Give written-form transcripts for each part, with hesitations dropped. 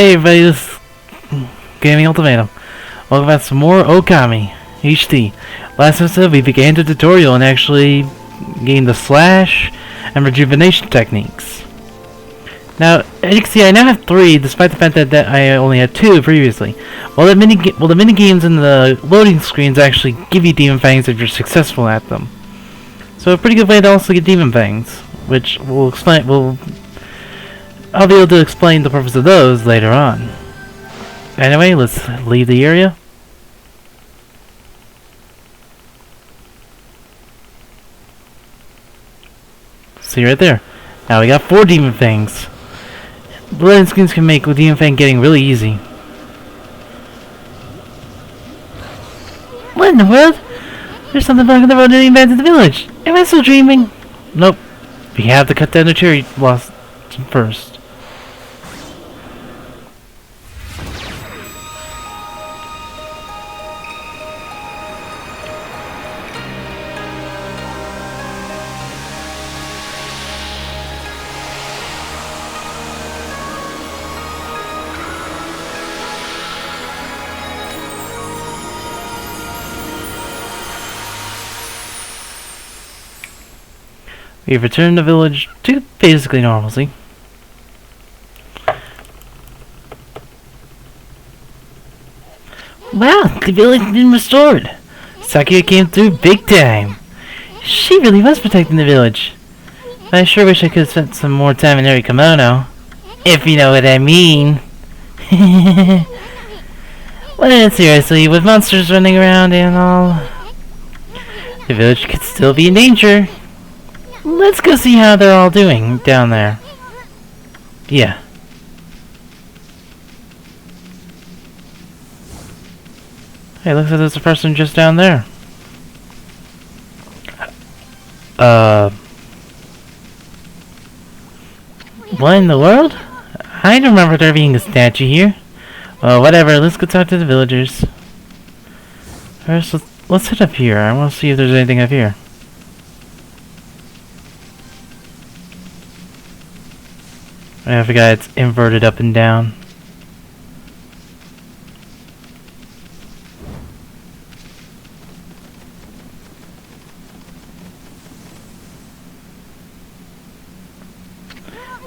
Hey everybody, this is Gaming Ultimatum. Welcome back to some more Okami HD. Last episode we began the tutorial and actually gained the slash and rejuvenation techniques. Now, as you can see, I now have 3, despite the fact that I only had 2 previously. Well, the mini games and the loading screens actually give you demon fangs if you're successful at them. So a pretty good way to also get demon fangs, which I'll be able to explain the purpose of those later on. Anyway, let's leave the area. See right there. Now we got 4 demon fangs. The loading screens can make with demon fang getting really easy. What in the world? There's something blocking the road leading back to the village. Am I still dreaming? Nope. We have to cut down the cherry blossom first. We've returned the village to basically normalcy. Wow, the village has been restored. Sakia came through big time. She really was protecting the village. I sure wish I could have spent some more time in every kimono. If you know what I mean. Well, seriously, with monsters running around and all, the village could still be in danger. Let's go see how they're all doing down there. Yeah. Hey, looks like there's a person just down there. What in the world? I don't remember there being a statue here. Well, whatever, let's go talk to the villagers. First, let's head up here. I want to see if there's anything up here. I forgot it's inverted up and down.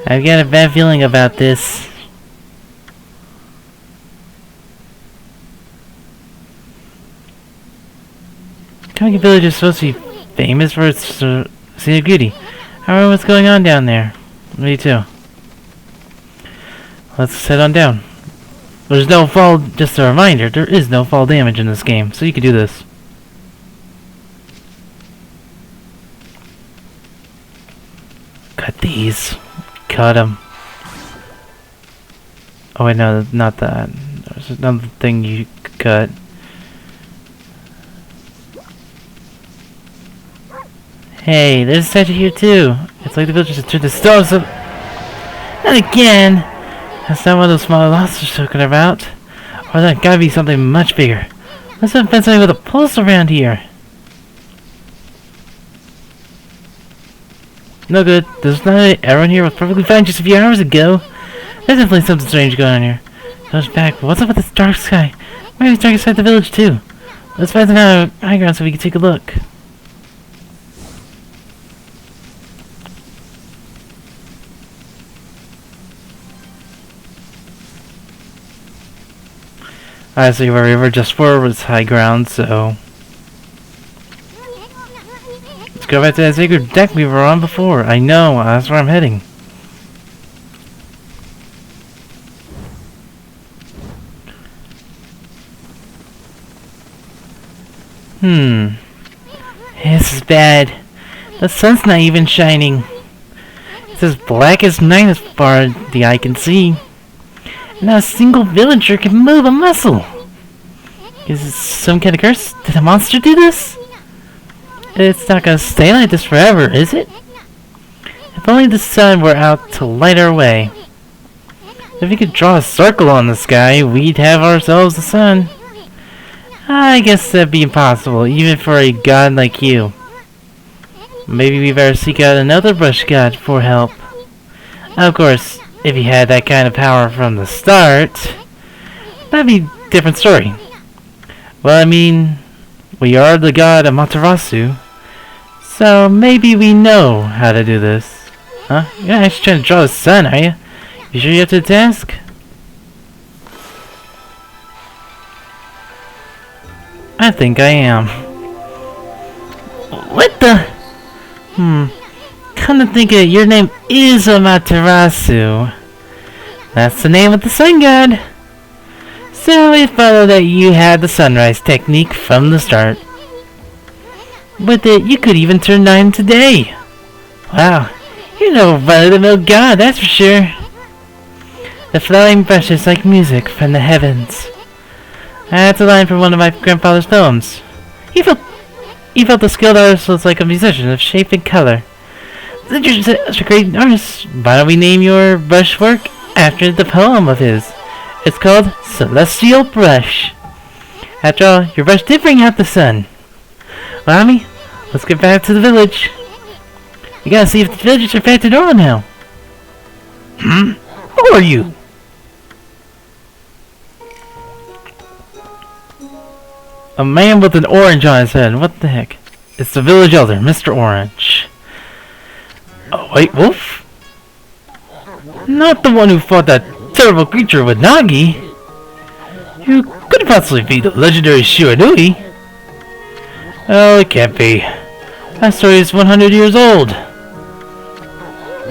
I've got a bad feeling about this. Kamiki Village is supposed to be famous for its scenic beauty. I don't know what's going on down there. Me too. Let's head on down. There's no fall, just a reminder, there is no fall damage in this game, so you can do this. Cut these. Cut them. Oh wait, no, not that. There's another thing you could cut. Hey, there's a statue here too. It's like the villagers have turned the stones up. Not again! That's not one of those small monsters talking about. Or that gotta be something much bigger. Let's find something with a pulse around here. No good. There's not everyone here was perfectly fine just a few hours ago. There's definitely something strange going on here. Goes back, but what's up with this dark sky? Maybe it's dark inside the village too. Let's find some high ground so we can take a look. Honestly, where we were just for was high ground, so let's go back to that sacred deck we were on before. I know, that's where I'm heading. This is bad. The sun's not even shining. It's as black as night as far as the eye can see. Not a single villager can move a muscle. Is it some kind of curse? Did a monster do this? It's not gonna stay like this forever, is it? If only the sun were out to light our way. If we could draw a circle on the sky, we'd have ourselves the sun. I guess that'd be impossible, even for a god like you. Maybe we better seek out another brush god for help. Of course, if he had that kind of power from the start, that'd be a different story. Well, I mean, we are the god Amaterasu, so maybe we know how to do this. Huh? You're not actually trying to draw the sun, are you? You sure you're up to the task? I think I am. What the? Come to think of it, your name is Amaterasu. That's the name of the sun god. So it followed that you had the sunrise technique from the start. With it, you could even turn 9 today. Wow, you're no run-of-the-mill god, that's for sure. The flowing brushes like music from the heavens. That's a line from one of my grandfather's poems. He felt the skilled artist was like a musician of shape and color. You're such a great artist. Why don't we name your brushwork after the poem of his? It's called Celestial Brush. After all, your brush did bring out the sun. Well, Ami, let's get back to the village. We gotta see if the villagers are back to normal now. Who are you? A man with an orange on his head. What the heck? It's the village elder, Mr. Orange. Oh, wait, Wolf? Not the one who fought that terrible creature with Nagi. You couldn't possibly be the legendary Shiranui. Oh, it can't be. That story is 100 years old.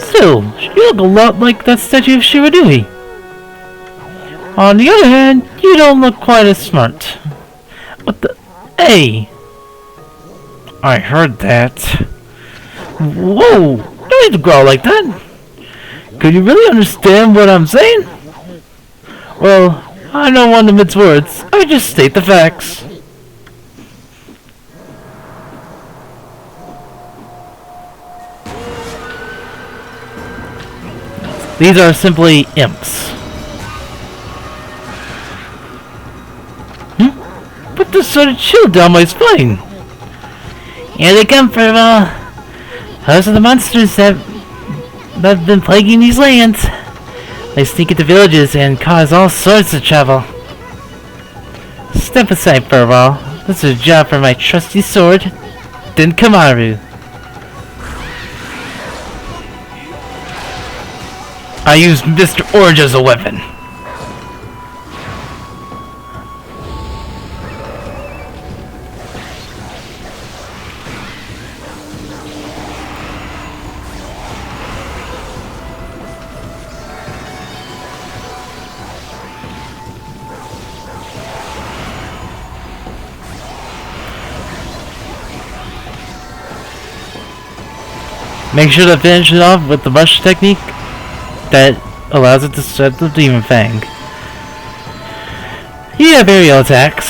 Still, you look a lot like that statue of Shiranui. On the other hand, you don't look quite as smart. What the? Hey! I heard that. Whoa! Don't need to growl like that. Could you really understand what I'm saying? Well, I don't want to mince words. I just state the facts. These are simply imps. Put this sort of chill down my spine. Here they come, Furbo. Those are the monsters that have been plaguing these lands. They sneak into villages and cause all sorts of trouble. Step aside, Furbo. This is a job for my trusty sword, Denkamaru. I use Mr. Orange as a weapon. Make sure to finish it off with the rush technique that allows it to set the Demon Fang. You have aerial attacks.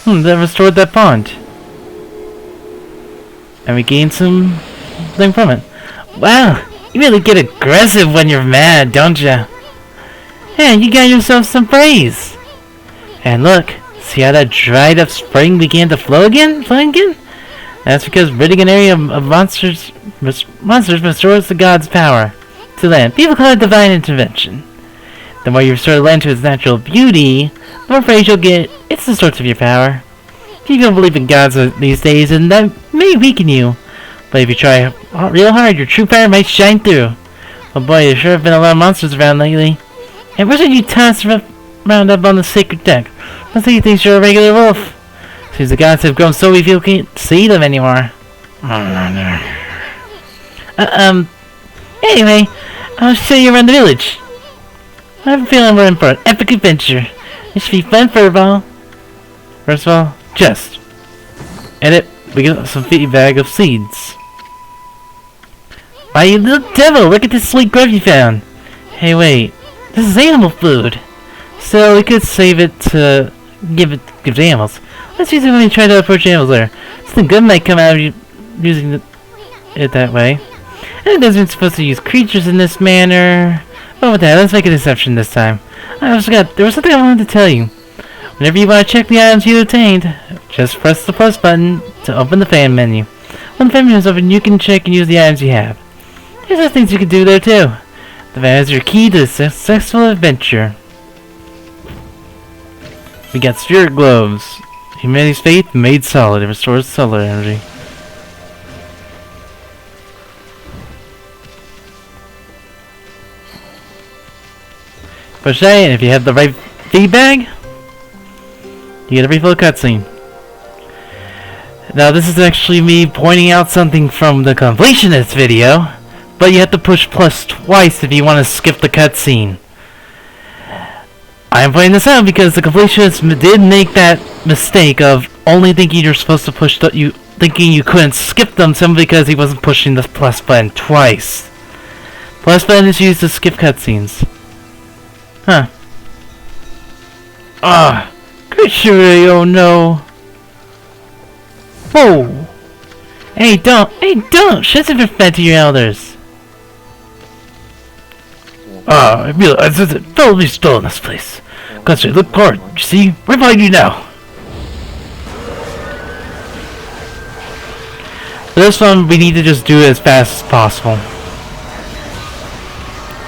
That restored that pond. And we gained something from it. Wow, you really get aggressive when you're mad, don't ya? Hey, you got yourself some praise. And look, see how that dried up spring began to flow again? That's because ridding an area of monsters restores the god's power to land. People call it divine intervention. The more you restore the land to its natural beauty, the more praise you'll get. It's the source of your power. People don't believe in gods these days, and that may weaken you. But if you try real hard, your true power might shine through. Oh boy, there sure have been a lot of monsters around lately. And why should you toss round up on the sacred deck? Let's say he thinks you're a regular wolf. Since the gods have grown so weak you can't see them anymore. Anyway, I'll show you around the village. I have a feeling we're in for an epic adventure. It should be fun for a while. First of all, just edit. We get some feedback of seeds. Why, you little devil! Look at this sweet grub you found. Hey, wait. This is animal food. So we could save it to give to animals. Let's use it when we try to approach animals later. Something good might come out of using it that way. And it doesn't supposed to use creatures in this manner. Oh, with that, let's make an exception this time. I almost forgot. There was something I wanted to tell you. Whenever you want to check the items you obtained, just press the plus button to open the fan menu. On the family open, you can check and use the items you have. There's other things you can do there too. That is your key to a successful adventure. We got spirit globes. Humanity's faith made solid. It restores solar energy. Push A, and if you have the right feedback, you get a refill cutscene. Now this is actually me pointing out something from the completionist video, but you have to push plus twice if you want to skip the cutscene. I'm pointing this out because the completionist did make that mistake of only thinking you're supposed to push thinking you couldn't skip them simply because he wasn't pushing the plus button twice. Plus button is used to skip cutscenes. Huh. Ah, Krishuri, oh no. Whoa! Hey, don't! Shut up and fed to your elders! I realize that probably stole in this place. Constantly look hard, you see? Where are you now? For this one, we need to just do it as fast as possible.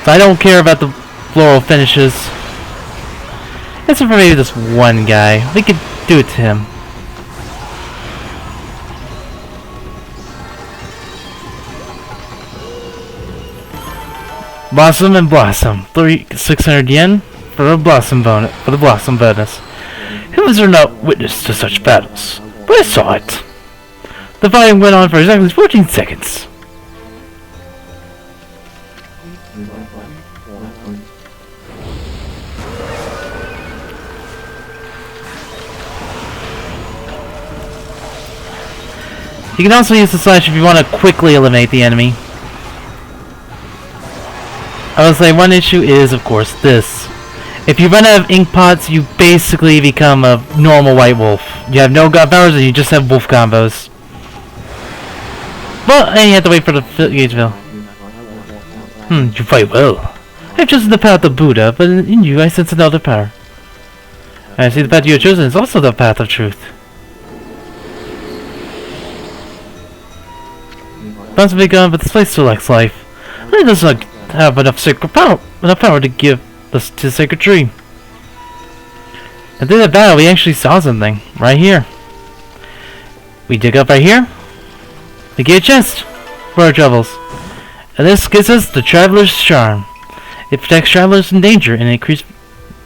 So I don't care about the floral finishes. Except for maybe this one guy. We could do it to him. Blossom and Blossom. 600 yen for a Blossom bonus. For the Blossom bonus. Humans are not witness to such battles, but I saw it. The fighting went on for exactly 14 seconds. You can also use the slash if you want to quickly eliminate the enemy. I would say one issue is, of course, this. If you run out of ink pots, you basically become a normal white wolf. You have no god powers and you just have wolf combos. Well, and you have to wait for the gauge fill. You fight well. I've chosen the path of Buddha, but in you I sense another power. I see the path you have chosen is also the path of truth. Bounce will be gone, but this place still lacks life. It does not have enough sacred power to give us to the sacred tree. And through that battle, we actually saw something right here. We dig up right here. We get a chest for our troubles, and this gives us the Traveler's Charm. It protects travelers in danger, and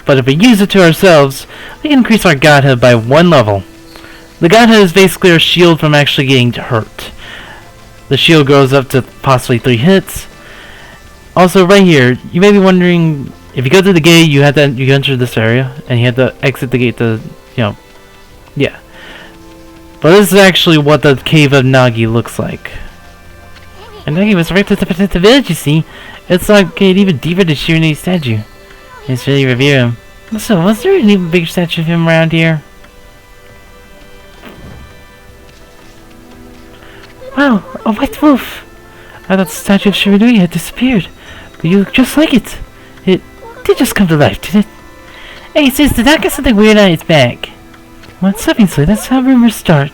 but if we use it to ourselves, we can increase our godhood by 1 level. The godhood is basically our shield from actually getting hurt. The shield grows up to possibly 3 hits. Also, right here, you may be wondering, if you go to the gate, you enter this area, and you have to exit the gate to, yeah. But this is actually what the Cave of Nagi looks like. And Nagi was right at the village, you see. It's like even deeper than Shirini's statue. It's really revere him. So, was there an even bigger statue of him around here? Wow, a white wolf! I thought the statue of Shirinui had disappeared. But you look just like it. It did just come to life, didn't it? Hey, sis, did that get something weird on its back? What's obviously, that's how rumors start.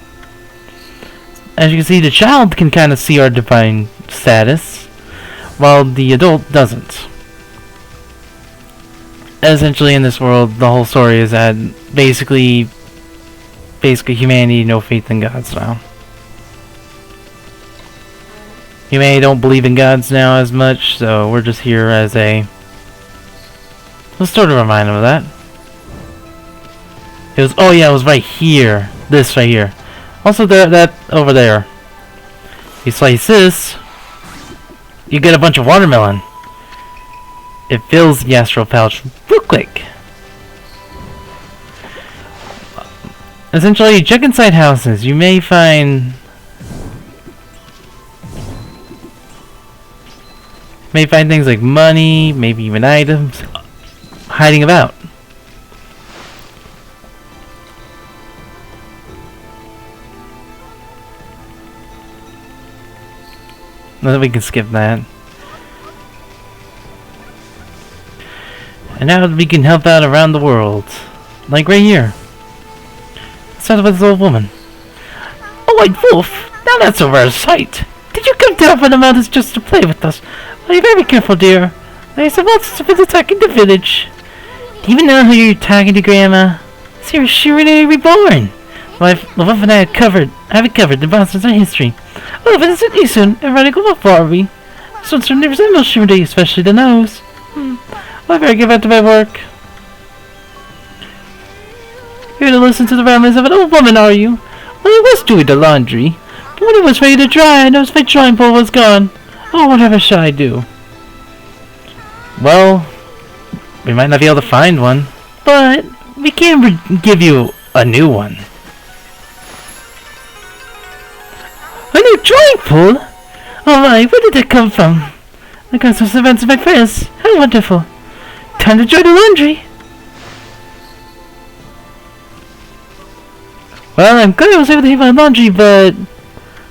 As you can see, the child can kind of see our divine status, while the adult doesn't. Essentially, in this world, the whole story is that basically humanity no faith in gods now. Humanity don't believe in gods now as much, so we're just here as a... Let's sort of remind them of that. It was, oh yeah, it was right here. This right here. Also that over there. You slice this, you get a bunch of watermelon. It fills the astral pouch real quick. Essentially, check inside houses. You may find things like money, maybe even items hiding about. Then we can skip that. And now we can help out around the world. Like right here. Let's start with this old woman. A white wolf? Now that's a rare sight. Did you come down from the mountains just to play with us? Well, you're very careful, dear. There's a monster been attacking the village. Do you even know who you're talking to, Grandma? See, she really reborn. The wife and I haven't covered the monsters in history. Oh, but it's a decent and radical wolf Barbie. This one certainly resembles Shimmerday, especially the nose. Well, I better get back to my work. You're to listen to the ramblings of an old woman, are you? Well, I was doing the laundry. But when it was ready to dry, I noticed my drying bowl was gone. Oh, whatever shall I do? Well, we might not be able to find one, but we can give you a new one. A new drawing pool? Oh my, where did that come from? I got some events of my friends. How wonderful. Time to dry the laundry. Well, I'm glad I was able to hit my laundry, but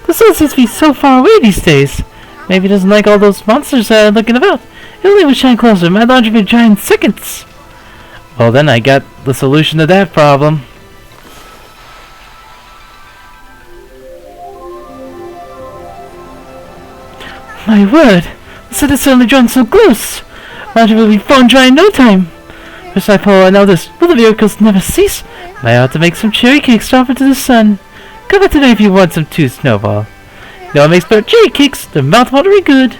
the sun seems to be so far away these days. Maybe it doesn't like all those monsters looking about. If only it would shine closer, my laundry would dry in seconds. Well, then I got the solution to that problem. My word! The sun is suddenly drawn so close! Laundry will be bone dry in no time! Besides, Paul, I know this. Will the miracles never cease? I ought to make some cherry cakes to offer to the sun. Come back tonight if you want some too, Snowball. You know what makes better cherry cakes? They're mouth-watery good.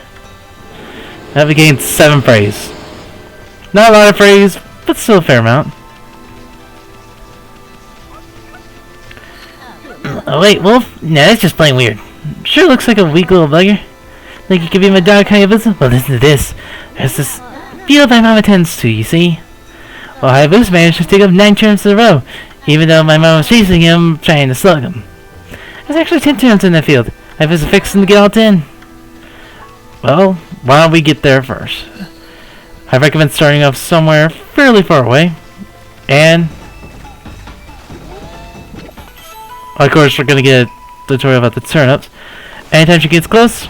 Now we gained 7 praise. Not a lot of praise, but still a fair amount. Oh wait, Wolf? Nah, that's just plain weird. Sure looks like a weak little bugger. Think you could be my dog, Hayabusa? Well, listen to this. There's this field my mom attends to, you see? Well, Hayabusa managed to stick up 9 turns in a row, even though my mom was chasing him, trying to slug him. There's actually 10 turns in that field. Hayabusa fixing to get all 10. Well, why don't we get there first? I recommend starting off somewhere fairly far away. And of course, we're gonna get a tutorial about the turnips. Anytime she gets close,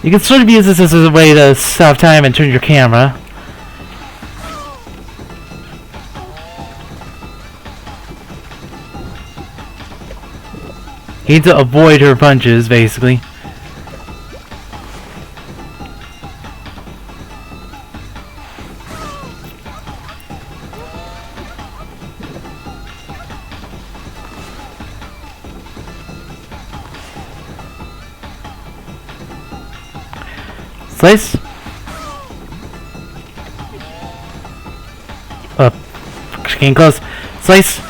you can sort of use this as a way to stop time and turn your camera. You need to avoid her punches, basically. Slice. Up. Getting close. Slice.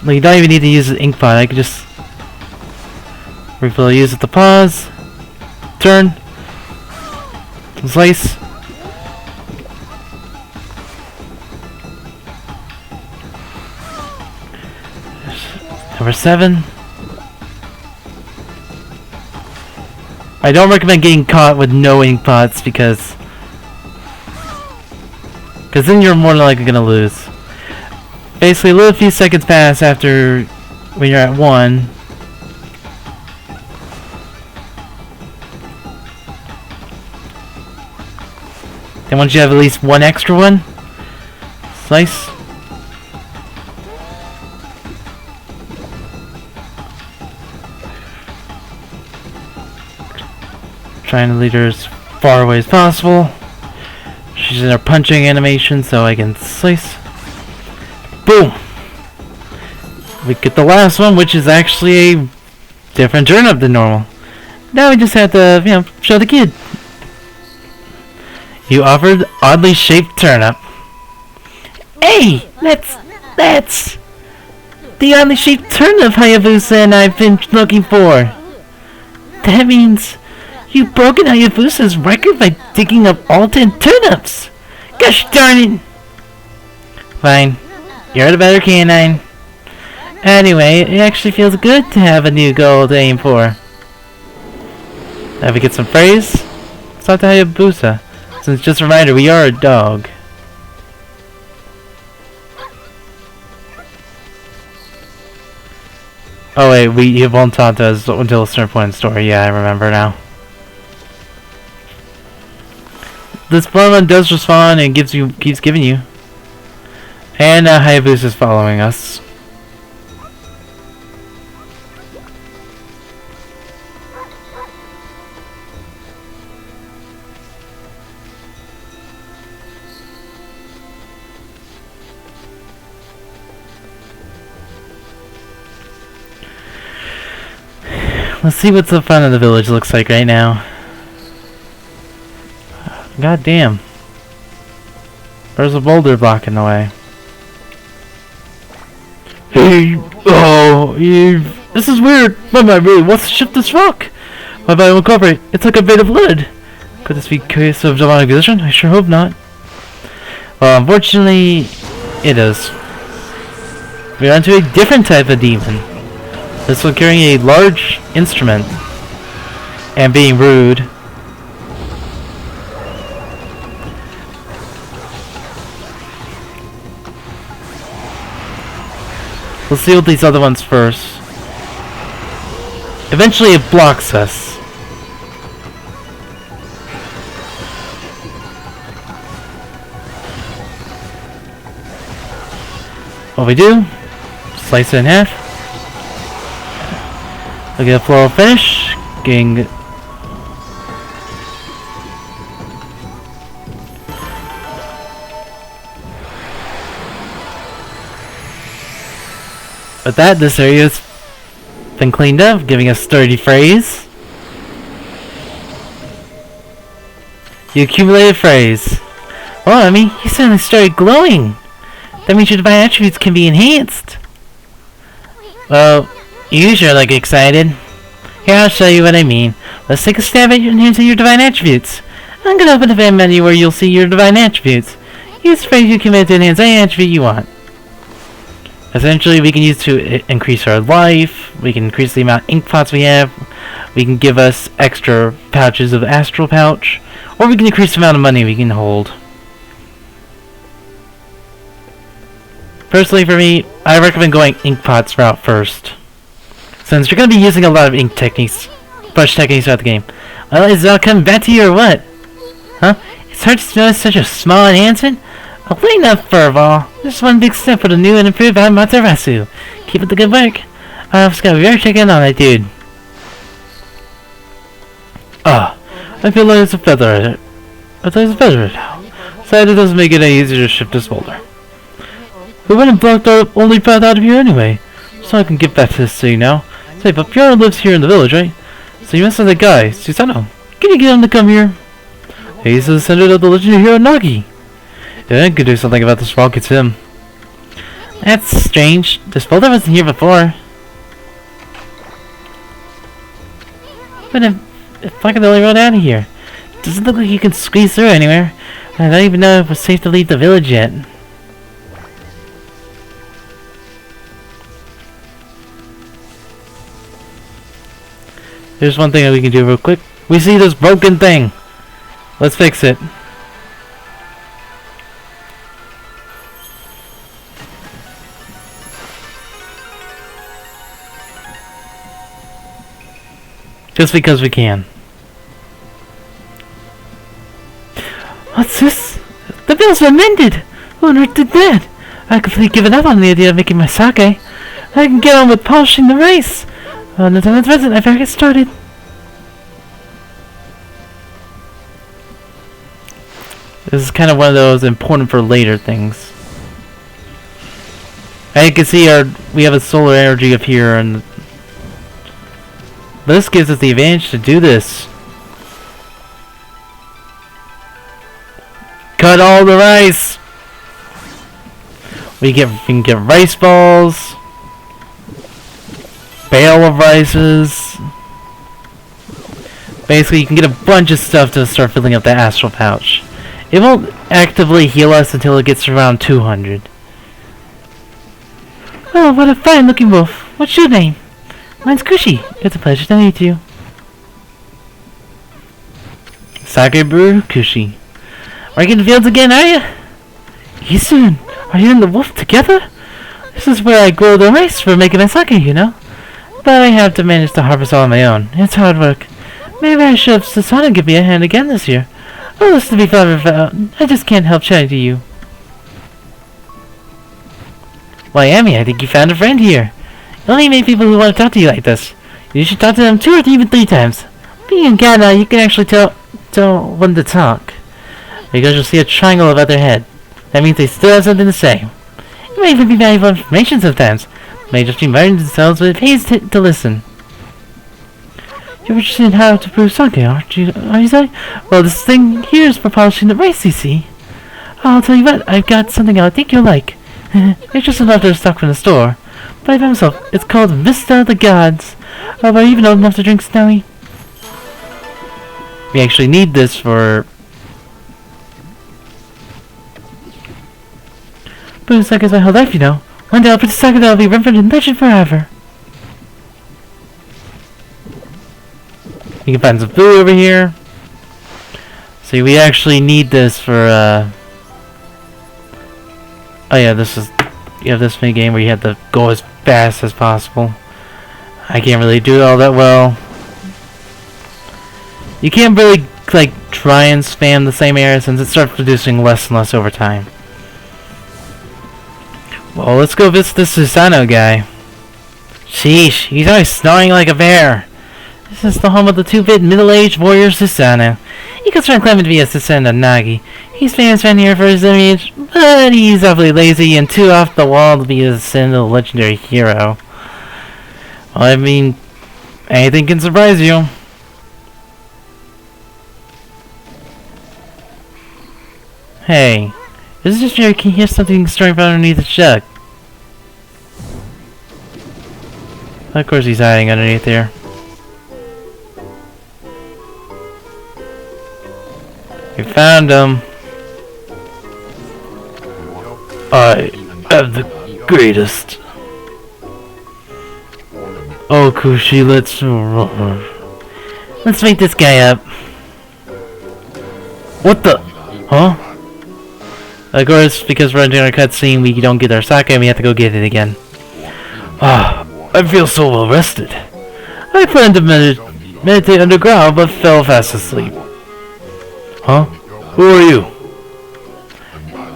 Like, you don't even need to use the ink pot. I could just refill. Use it to pause. Turn. Slice. Number 7. I don't recommend getting caught with no ink pots because then you're more likely gonna lose. Basically, let a few seconds pass after when you're at 1. Then once you have at least 1 extra one, slice. Trying to lead her as far away as possible. She's in her punching animation, so I can slice. Boom! We get the last one, which is actually a different turnip than normal. Now we just have to, show the kid. You offered oddly shaped turnip. Hey! That's the oddly shaped turnip Hayabusa and I've been looking for. That means you've broken Hayabusa's record by digging up all 10 turnips! Gosh darn it! Fine. You're the better canine. Anyway, it actually feels good to have a new goal to aim for. Now we get some praise. Let's talk to Hayabusa. Since just a reminder, we are a dog. Oh wait, he won't talk to us until a certain point in the story. Yeah, I remember now. This Pokemon does respond and keeps giving you. And Hayabusa's following us. Let's see what the front of the village looks like right now. God damn. There's a boulder blocking the way. Hey, this is weird. My mind really wants to shift this rock. My body will cooperate. It's like a bit of lead. Could this be a case of demonic possession? I sure hope not. Well, unfortunately, it is. We're onto a different type of demon. This one carrying a large instrument and being rude. Let's deal with these other ones first. Eventually it blocks us. What we do, slice it in half. Look at the floral finish. Getting with that, this area's been cleaned up, giving us sturdy phrase. You accumulated phrase. Well, I mean, you suddenly started glowing. That means your divine attributes can be enhanced. Well, you sure look excited. Here, I'll show you what I mean. Let's take a stab at enhancing your divine attributes. I'm gonna open the event menu where you'll see your divine attributes. Use the phrase you commit to enhance any attribute you want. Essentially, we can use to increase our life. We can increase the amount of ink pots we have. We can give us extra pouches of astral pouch, or we can increase the amount of money we can hold. Personally, for me, I recommend going ink pots route first, since you're going to be using a lot of ink techniques, brush techniques throughout the game. Well, is it all coming back to you or what? Huh? It's hard to notice such a small enhancement. Oh, wait up, Furball. Just one big step for the new and improved Amaterasu. Keep up the good work. Scott, we better check in on that dude. Ah, I feel like it's a feather. I thought it's a feather now. Sad it doesn't make it any easier to shift this boulder. We went and blocked our only path out of here anyway, so I can get back to this city now. Say, but Bjorn lives here in the village, right? So you must have that guy, Susano. Can you get him to come here? He's the descendant of the legendary hero Nagi. If I could do something about this rock, it's him. That's strange. This boulder wasn't here before. But if I could only run out of here. It doesn't look like you can squeeze through anywhere. I don't even know if it's safe to leave the village yet. Here's one thing that we can do real quick. We see this broken thing. Let's fix it. Just because we can. What's this? The bill's been mended! Who on earth did that? I've completely given up on the idea of making my sake. I can get on with polishing the rice. No time at present, I better get started. This is kind of one of those important for later things. As you can see, we have a solar energy up here, and this gives us the advantage to do this. Cut all the rice. We can get rice balls, bale of rices. Basically, you can get a bunch of stuff to start filling up the astral pouch. It won't actively heal us until it gets around 200. Oh, what a fine-looking wolf. What's your name? Mine's Kushi. It's a pleasure to meet you. Sake brewer Kushi. Are you in the fields again, are you? You soon. Are you and the wolf together? This is where I grow the rice for making my sake, you know. but I have to manage the harvest all on my own. It's hard work. Maybe I should have Susano give me a hand again this year. Oh, this to be fun. I just can't help chatting to you. Why, Amy, I think you found a friend here. You only meet people who want to talk to you like this. You should talk to them 2 or even 3 times. Being in Ghana, you can actually tell when to talk. Because you'll see a triangle above their head. That means they still have something to say. It may even be valuable information sometimes. It may just be murdering themselves, but it pays to listen. You're interested in how to brew sake, aren't you? Are you saying? Well, this thing here is for polishing the rice, you see. I'll tell you what, I've got something I think you'll like. It's just another stock from the store. But I found myself. It's called Vista of the Gods. Oh, are you even old enough to drink, Snowy? We actually need this for... Brewing sake is my whole life, you know. One day I'll produce sake that'll be remembered in legend forever. You can find some food over here. See, we actually need this for, Oh yeah, this is... You have this mini game where you have to go as fast as possible. I can't really do it all that well. You can't really, like, try and spam the same area since it starts producing less and less over time. Well, let's go visit this Susano guy. Sheesh, he's always snoring like a bear. This is the home of the 2-bit middle-aged warrior Susano. He comes from claiming to be a Descendant of Nagi. He's famous around here for his image, but he's awfully lazy and too off the wall to be a descendant of a legendary hero. Well, I mean, anything can surprise you. Hey, is this your can you hear something stirring from underneath the jug? Of course he's hiding underneath there. We found him. I am the greatest. Oh, Kushi, let's wake this guy up. What the? Huh? Of course, because we're entering our cutscene, we don't get our sake and we have to go get it again. Ah, I feel so well rested. I planned to meditate underground, but fell fast asleep. Huh? Who are you?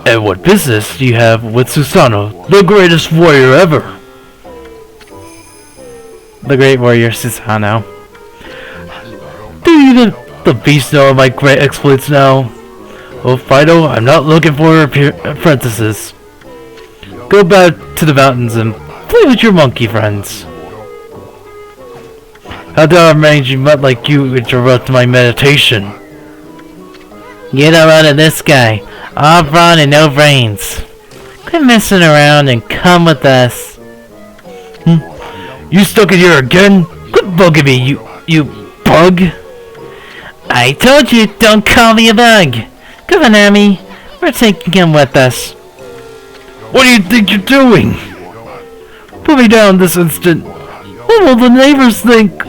And what business do you have with Susano, the greatest warrior ever? The great warrior Susano. Do you the beast know of my great exploits now? Oh, Fido, I'm not looking for apprentices. Go back to the mountains and play with your monkey friends. How dare a mangy mutt like you interrupt my meditation? Get out of this guy. All brawn and no brains. Quit messing around and come with us. You stuck in here again? Quit bugging me, you bug. I told you, don't call me a bug. Come on, Amy. We're taking him with us. What do you think you're doing? Put me down this instant. What will the neighbors think?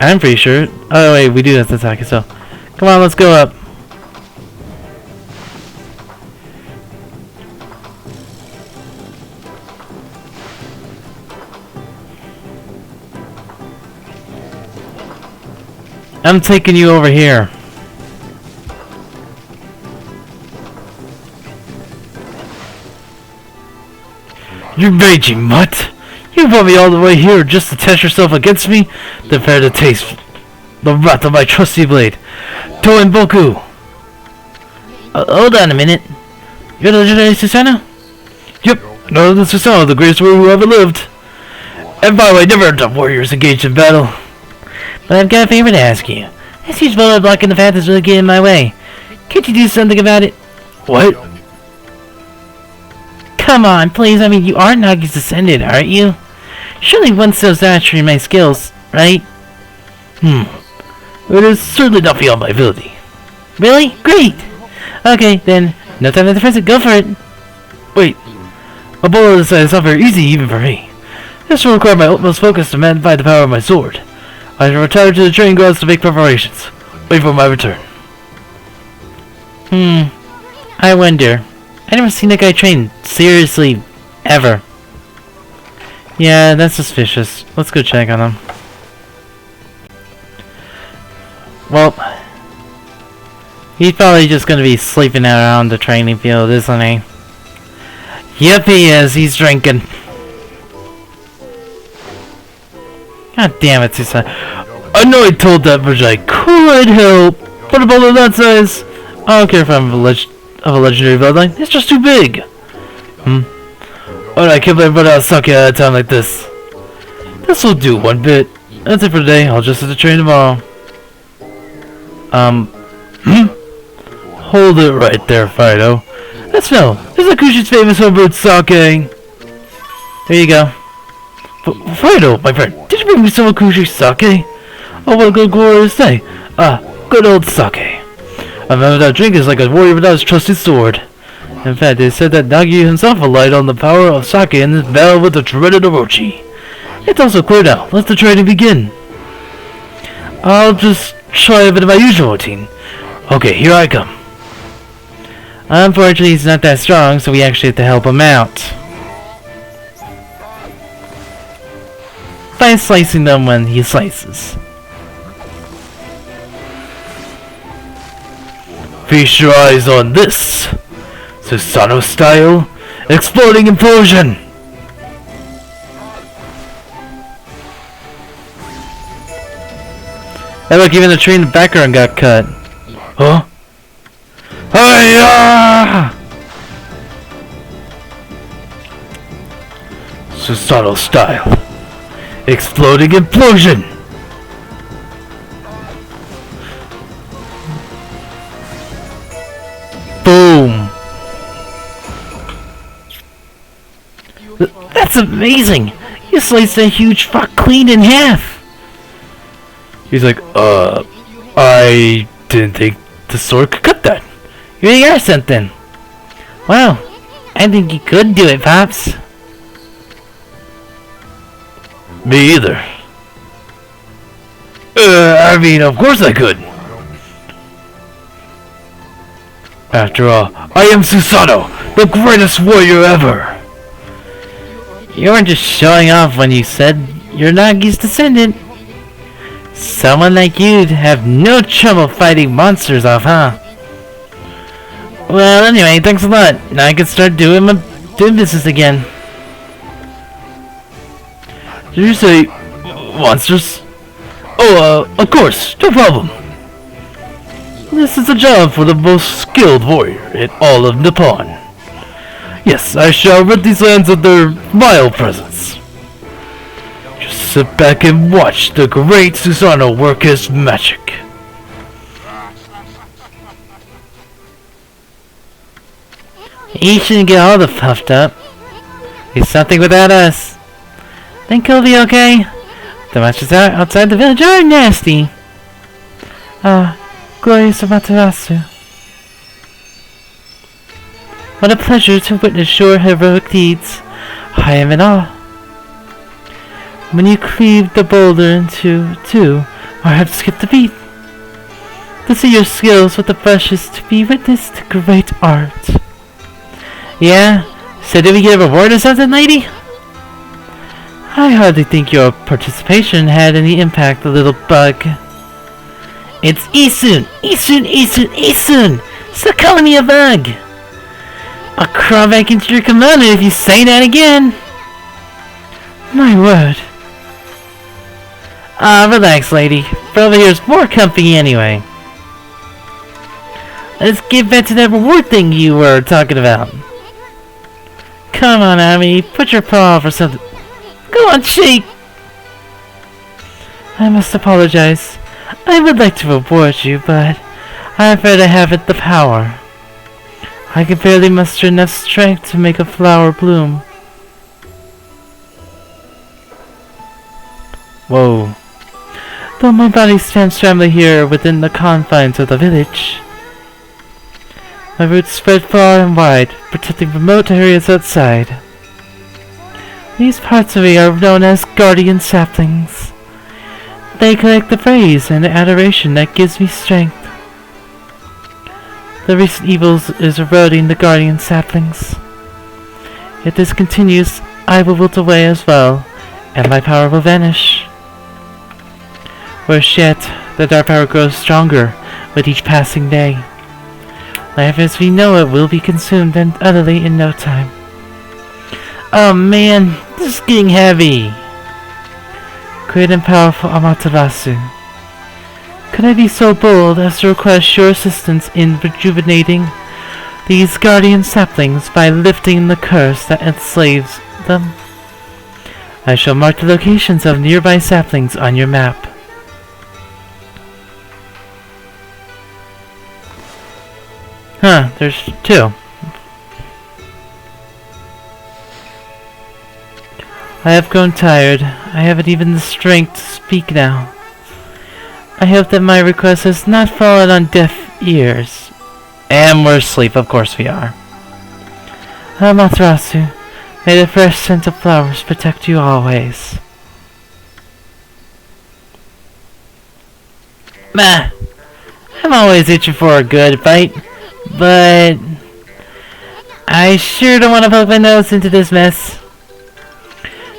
I'm pretty sure. Oh wait, we do have to attack it, so... Come on, let's go up. I'm taking you over here. You mangy mutt! You brought me all the way here just to test yourself against me? Prepare to taste the wrath of my trusty blade. Toen Boku! Hold on a minute. You're the legendary Susano? Yep, another than Susano, the greatest warrior who ever lived. And by the way, never heard of warriors engaged in battle. But I've got a favor to ask you. This huge boulder blocking the path is really getting in my way. Can't you do something about it? What? Come on, please. I mean, you are Nagi's descendant, aren't you? Surely one so natural in my skills, right? It is certainly not beyond my ability. Really? Great! Okay, then, no time to defense it, go for it! Wait, a boulder this size is not very easy even for me. This will require my utmost focus to magnify the power of my sword. I shall retire to the training grounds to make preparations. Wait for my return. I wonder. I never seen that guy train, seriously, ever. Yeah, that's suspicious. Let's go check on him. Well, he's probably just gonna be sleeping around the training field, isn't he? Yep, he is. He's drinking. God damn it, Susano. I know I told that, but I could help. What about the that size? I don't care if I'm of a legendary bloodline. It's just too big. Oh, I can't believe everybody else suck at a time like this. This will do one bit. That's it for today. I'll just have to train tomorrow. Hold it right there, Fido. Let's smell. This is Akushi's famous homebrewed sake. There you go. Fido, my friend, did you bring me some Akushi's sake? Oh, what a good glorious day. Good old sake. I remember that drink is like a warrior without his trusted sword. In fact, they said that Nagi himself relied on the power of sake in this battle with the dreaded Orochi. It's also clear now. Let the training begin. I'll just try a bit of my usual routine. Okay, here I come. Unfortunately, he's not that strong, so we actually have to help him out. By slicing them when he slices. Feast your eyes on this. Susano style, exploding implosion! Hey look, even the tree in the background got cut. Huh? Hiya! Susano style, exploding implosion! Boom! That's amazing! You sliced a huge fuck clean in half! He's like, I didn't think the sword could cut that. You really are something. Wow, I think you could do it, Pops. Me either. I mean, of course I could. After all, I am Susano, the greatest warrior ever. You weren't just showing off when you said you're Nagi's descendant. Someone like you'd have no trouble fighting monsters off, huh? Well, anyway, thanks a lot. Now I can start doing business again. Did you say monsters? Oh, of course, no problem. This is a job for the most skilled warrior in all of Nippon. Yes, I shall rid these lands of their vile presence. Just sit back and watch the great Susano work his magic. He shouldn't get all the puffed up. He's something without us. Think he'll be okay? The monsters outside the village are nasty. Glorious Amaterasu. What a pleasure to witness your heroic deeds. I am in awe. When you cleaved the boulder into two, our hearts skipped a beat. To see your skills with the brushes, to be witness to great art. Yeah? So did we get a reward or something, lady? I hardly think your participation had any impact, little bug. It's Isun! Isun! Isun! Isun! Stop calling me a bug! I'll crawl back into your kimono if you say that again! My word. Relax, lady. Over here's more company anyway. Let's get back to that reward thing you were talking about. Come on, Ami. Put your paw for something. Go on, shake! I must apologize. I would like to reward you, but I'm afraid I haven't the power. I can barely muster enough strength to make a flower bloom. Whoa. Though my body stands firmly here within the confines of the village, my roots spread far and wide, protecting remote areas outside. These parts of me are known as guardian saplings. They collect the praise and the adoration that gives me strength. The recent evils is eroding the guardian saplings. If this continues, I will wilt away as well. and my power will vanish. Worse yet, the dark power grows stronger with each passing day. Life as we know it will be consumed and utterly in no time. Oh man, this is getting heavy. Great and powerful Amaterasu, could I be so bold as to request your assistance in rejuvenating these guardian saplings by lifting the curse that enslaves them? I shall mark the locations of nearby saplings on your map. Huh, there's 2. I have grown tired. I haven't even the strength to speak now. I hope that my request has not fallen on deaf ears. And we're asleep, of course we are. Amaterasu, may the fresh scent of flowers protect you always. Bah! I'm always itching for a good fight, but I sure don't want to poke my nose into this mess.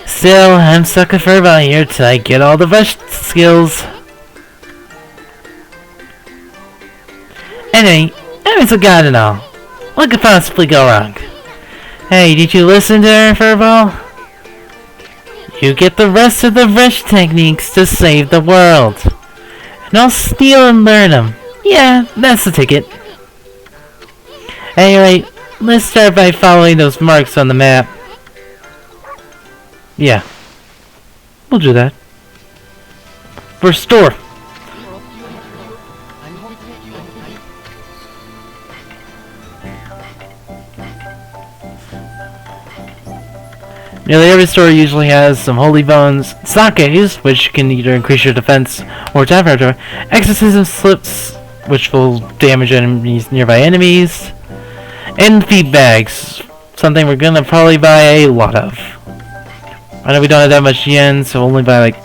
Still, I'm stuck with Furball here till I get all the rush skills. Anyway, Emmy's a god and all. What could possibly go wrong? Hey, did you listen to her, Furball? You get the rest of the rush techniques to save the world. And I'll steal and learn them. Yeah, that's the ticket. Anyway, let's start by following those marks on the map. Yeah, we'll do that. Restore. Nearly every store usually has some holy bones, sakes, which can either increase your defense or temperature, exorcism slips, which will damage nearby enemies, and feed bags, something we're gonna probably buy a lot of. I know we don't have that much yen, so only buy like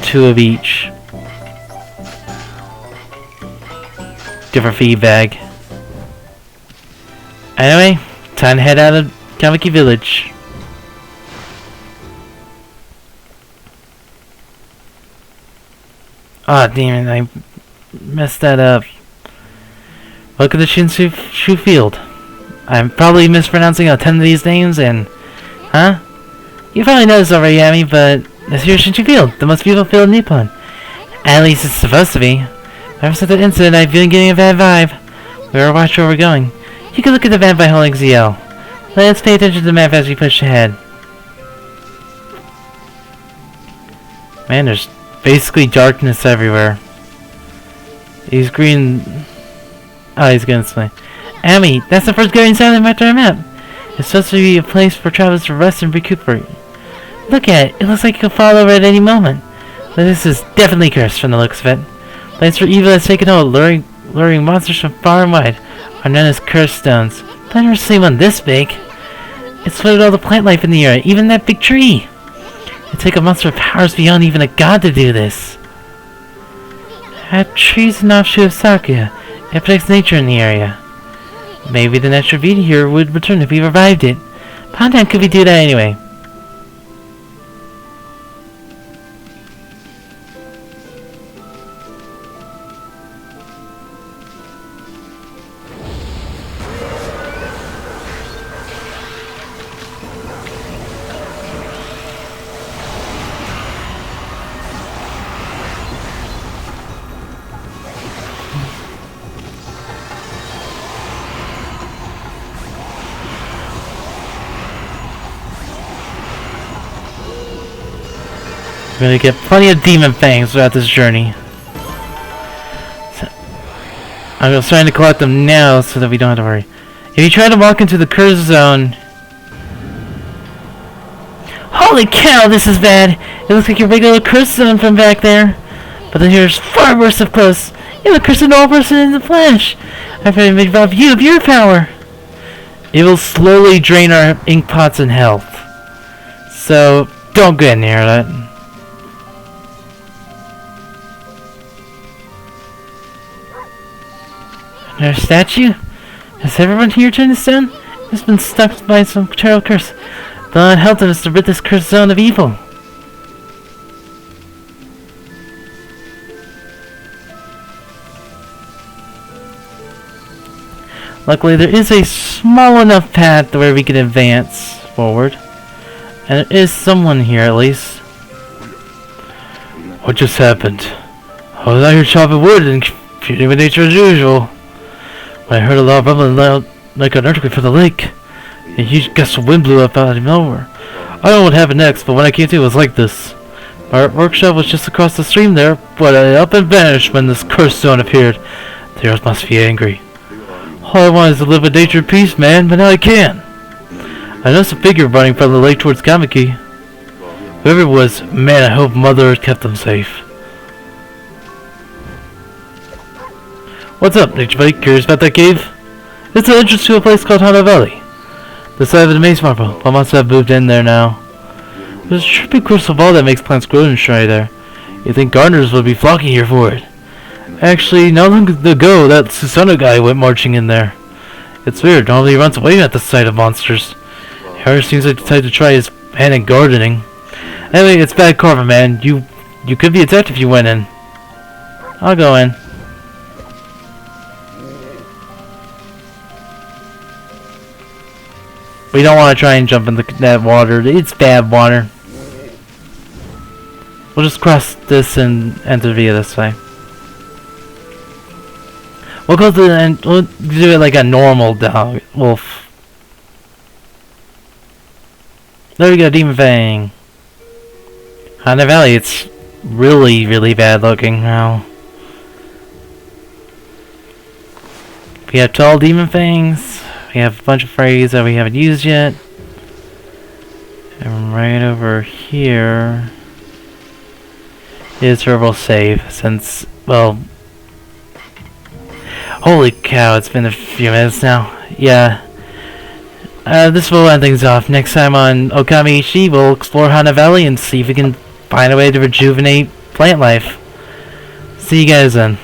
2 of each. Different feed bag. Anyway, time to head out of Kamiki Village. Ah, damn it, I messed that up. Welcome to Shinshu Field. I'm probably mispronouncing a ton of these names and... Huh? You probably know this already, Amy, but this here's Shinshu Field, the most beautiful field in Nippon. At least it's supposed to be. Ever since that incident, I've been getting a bad vibe. We better watch where we're going. You can look at the map by holding ZL. Let's pay attention to the map as we push ahead. Man, there's basically darkness everywhere. He's green... Oh, he's gonna explain. Amy, that's the first guardian silent after our map. It's supposed to be a place for travelers to rest and recuperate. Look at it. It looks like it could fall over at any moment. But this is definitely cursed from the looks of it. Place where evil has taken hold, luring monsters from far and wide, are known as cursed stones. But I've never seen one this big. It's flooded all the plant life in the area, even that big tree. It'd take a monster with powers beyond even a god to do this. That tree's an offshoot of Sakuya. It protects nature in the area. Maybe the natural beauty here would return if we revived it. But how could we do that anyway? We're gonna get plenty of demon fangs throughout this journey. So, I'm starting to collect them now so that we don't have to worry. If you try to walk into the curse zone... Holy cow, this is bad! It looks like your regular curse zone from back there. But then here's far worse up close. You're the cursed normal person in the flesh. I've already made rob you of your power. It will slowly drain our ink pots and health. So, don't get near that. There's a statue? Has everyone here turned this down? It's been stuck by some terrible curse. The only help them is to rid this cursed zone of evil. Luckily, there is a small enough path where we can advance forward. And there is someone here, at least. What just happened? I was out here chopping wood and computing with nature as usual. When I heard a loud rumbling like an earthquake from the lake. A huge gust of wind blew up out of nowhere. I don't know what happened next, but when I came to it was like this. My art workshop was just across the stream there, but I up and vanished when this cursed zone appeared. The earth must be angry. All I wanted is to live in nature in peace, man, but now I can't. I noticed a figure running from the lake towards Kamiki. Whoever it was, man, I hope Mother Earth kept them safe. What's up, nature buddy? Curious about that cave? It's an entrance to a place called Hana Valley. The side of the maze marble. I must have moved in there now. There's a trippy crystal ball that makes plants grow and shy there. You'd think gardeners would be flocking here for it. Actually, not long ago, that Susano guy went marching in there. It's weird, normally he runs away at the sight of monsters. He seems like the type to try his hand in gardening. Anyway, it's bad karma, man. You could be attacked if you went in. I'll go in. We don't want to try and jump in that water. It's bad water. We'll just cross this and enter via this way. We'll go to the end. We'll do it like a normal dog wolf. There we go, Demon Fang. Hana Valley, it's really, really bad looking now. We have 12 Demon Fangs. We have a bunch of phrases that we haven't used yet. And right over here is where we'll save since, well, holy cow, it's been a few minutes now. Yeah. This will end things off. Next time on Okami, she will explore Hana Valley and see if we can find a way to rejuvenate plant life. See you guys then.